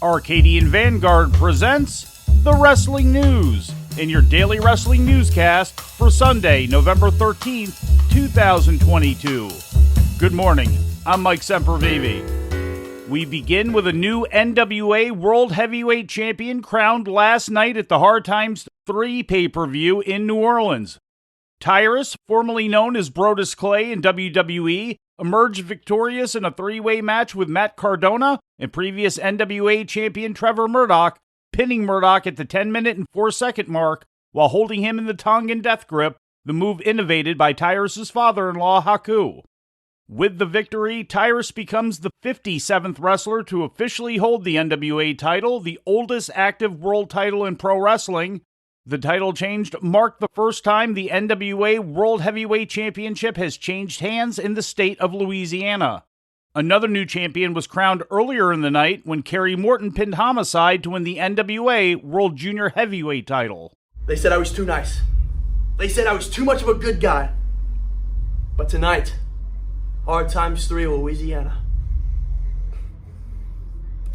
Arcadian Vanguard presents The Wrestling News in your daily wrestling newscast for Sunday, November 13th, 2022. Good morning, I'm Mike Sempervive. We begin with a new NWA World Heavyweight Champion crowned last night at the Hard Times III pay-per-view in New Orleans. Tyrus, formerly known as Brodus Clay in WWE, emerged victorious in a three-way match with Matt Cardona and previous NWA champion Trevor Murdoch, pinning Murdoch at the 10-minute and 4-second mark while holding him in the Tongan death grip, the move innovated by Tyrus' father-in-law Haku. With the victory, Tyrus becomes the 57th wrestler to officially hold the NWA title, the oldest active world title in pro wrestling. The title change marked the first time the NWA World Heavyweight Championship has changed hands in the state of Louisiana. Another new champion was crowned earlier in the night when Kerry Morton pinned Homicide to win the NWA World Junior Heavyweight title. They said I was too nice. They said I was too much of a good guy. But tonight, Hard Times III, Louisiana,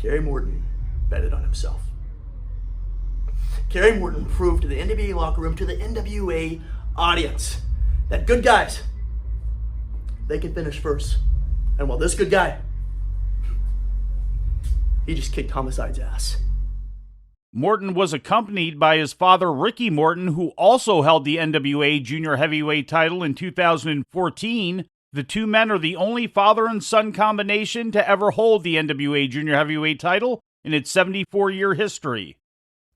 Kerry Morton betted on himself. Kerry Morton proved to the NWA locker room, to the NWA audience, that good guys, they can finish first. And while this good guy, he just kicked Homicide's ass. Morton was accompanied by his father, Ricky Morton, who also held the NWA Junior Heavyweight title in 2014. The two men are the only father and son combination to ever hold the NWA Junior Heavyweight title in its 74-year history.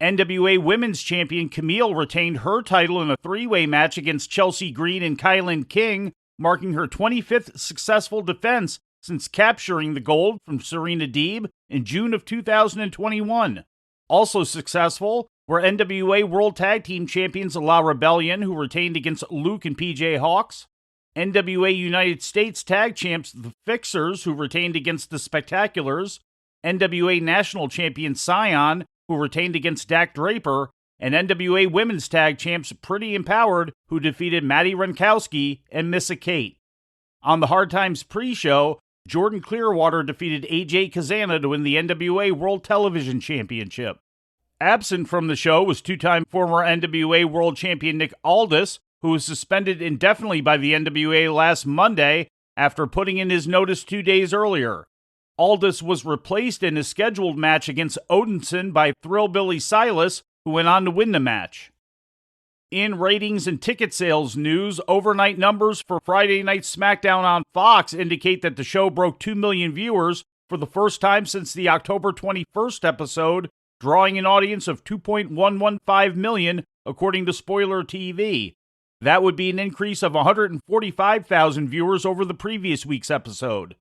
NWA Women's Champion Camille retained her title in a three-way match against Chelsea Green and Kylan King, marking her 25th successful defense since capturing the gold from Serena Deeb in June of 2021. Also successful were NWA World Tag Team Champions La Rebellion, who retained against Luke and PJ Hawks, NWA United States Tag Champs The Fixers, who retained against the Spectaculars, NWA National Champion Scion, who retained against Dak Draper, and NWA Women's Tag Champs Pretty Empowered, who defeated Maddie Rankowski and Missa Kate. On the Hard Times pre-show, Jordan Clearwater defeated AJ Kazana to win the NWA World Television Championship. Absent from the show was two-time former NWA World Champion Nick Aldis, who was suspended indefinitely by the NWA last Monday after putting in his notice 2 days earlier. Aldis was replaced in his scheduled match against Odinson by Thrillbilly Silas, who went on to win the match. In ratings and ticket sales news, overnight numbers for Friday Night SmackDown on Fox indicate that the show broke 2 million viewers for the first time since the October 21st episode, drawing an audience of 2.115 million, according to Spoiler TV. That would be an increase of 145,000 viewers over the previous week's episode.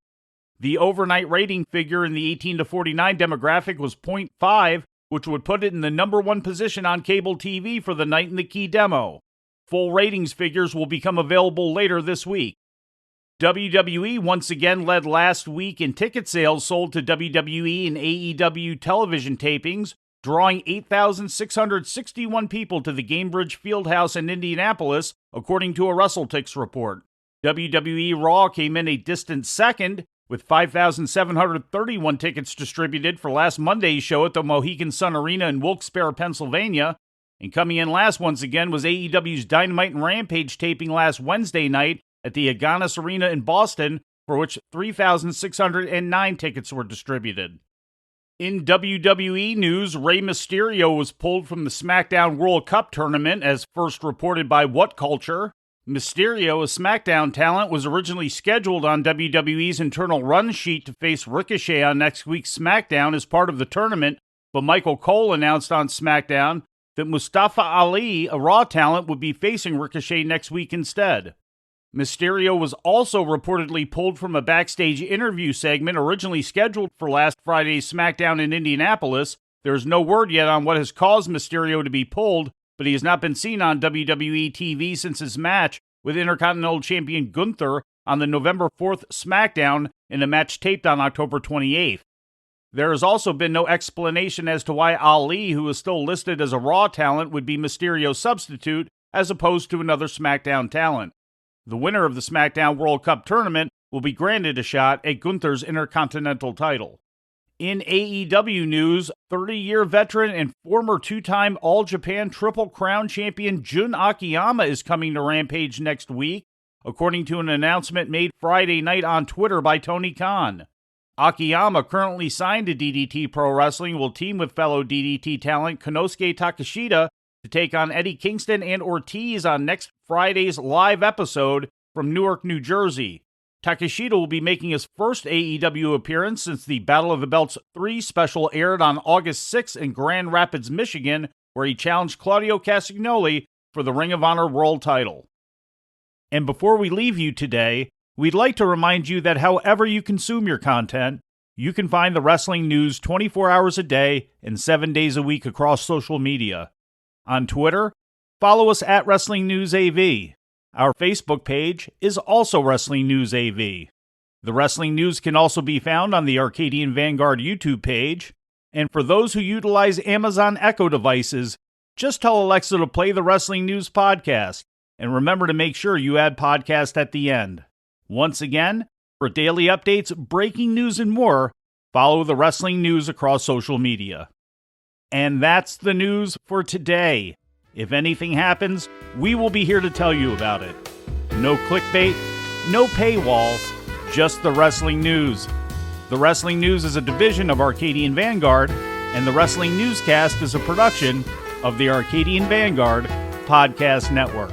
The overnight rating figure in the 18 to 49 demographic was 0.5, which would put it in the number one position on cable TV for the night in the key demo. Full ratings figures will become available later this week. WWE once again led last week in ticket sales sold to WWE and AEW television tapings, drawing 8,661 people to the Gainbridge Fieldhouse in Indianapolis, according to a WrestleTix report. WWE Raw came in a distant second, with 5,731 tickets distributed for last Monday's show at the Mohegan Sun Arena in Wilkes-Barre, Pennsylvania. And coming in last once again was AEW's Dynamite and Rampage taping last Wednesday night at the Agganis Arena in Boston, for which 3,609 tickets were distributed. In WWE news, Rey Mysterio was pulled from the SmackDown World Cup tournament, as first reported by What Culture. Mysterio, a SmackDown talent, was originally scheduled on WWE's internal run sheet to face Ricochet on next week's SmackDown as part of the tournament, but Michael Cole announced on SmackDown that Mustafa Ali, a Raw talent, would be facing Ricochet next week instead. Mysterio was also reportedly pulled from a backstage interview segment originally scheduled for last Friday's SmackDown in Indianapolis. There is no word yet on what has caused Mysterio to be pulled, but he has not been seen on WWE TV since his match with Intercontinental Champion Gunther on the November 4th SmackDown in a match taped on October 28th. There has also been no explanation as to why Ali, who is still listed as a Raw talent, would be Mysterio's substitute as opposed to another SmackDown talent. The winner of the SmackDown World Cup tournament will be granted a shot at Gunther's Intercontinental title. In AEW news, 30-year veteran and former two-time All Japan Triple Crown champion Jun Akiyama is coming to Rampage next week, according to an announcement made Friday night on Twitter by Tony Khan. Akiyama, currently signed to DDT Pro Wrestling, will team with fellow DDT talent Konosuke Takeshita to take on Eddie Kingston and Ortiz on next Friday's live episode from Newark, New Jersey. Takeshita will be making his first AEW appearance since the Battle of the Belts 3 special aired on August 6th in Grand Rapids, Michigan, where he challenged Claudio Castagnoli for the Ring of Honor World title. And before we leave you today, we'd like to remind you that however you consume your content, you can find the wrestling news 24 hours a day and 7 days a week across social media. On Twitter, follow us at Wrestling News AV. Our Facebook page is also Wrestling News AV. The Wrestling News can also be found on the Arcadian Vanguard YouTube page. And for those who utilize Amazon Echo devices, just tell Alexa to play the Wrestling News podcast. And remember to make sure you add podcast at the end. Once again, for daily updates, breaking news, and more, follow the Wrestling News across social media. And that's the news for today. If anything happens, we will be here to tell you about it. No clickbait, no paywall, just the Wrestling News. The Wrestling News is a division of Arcadian Vanguard, and the Wrestling Newscast is a production of the Arcadian Vanguard Podcast Network.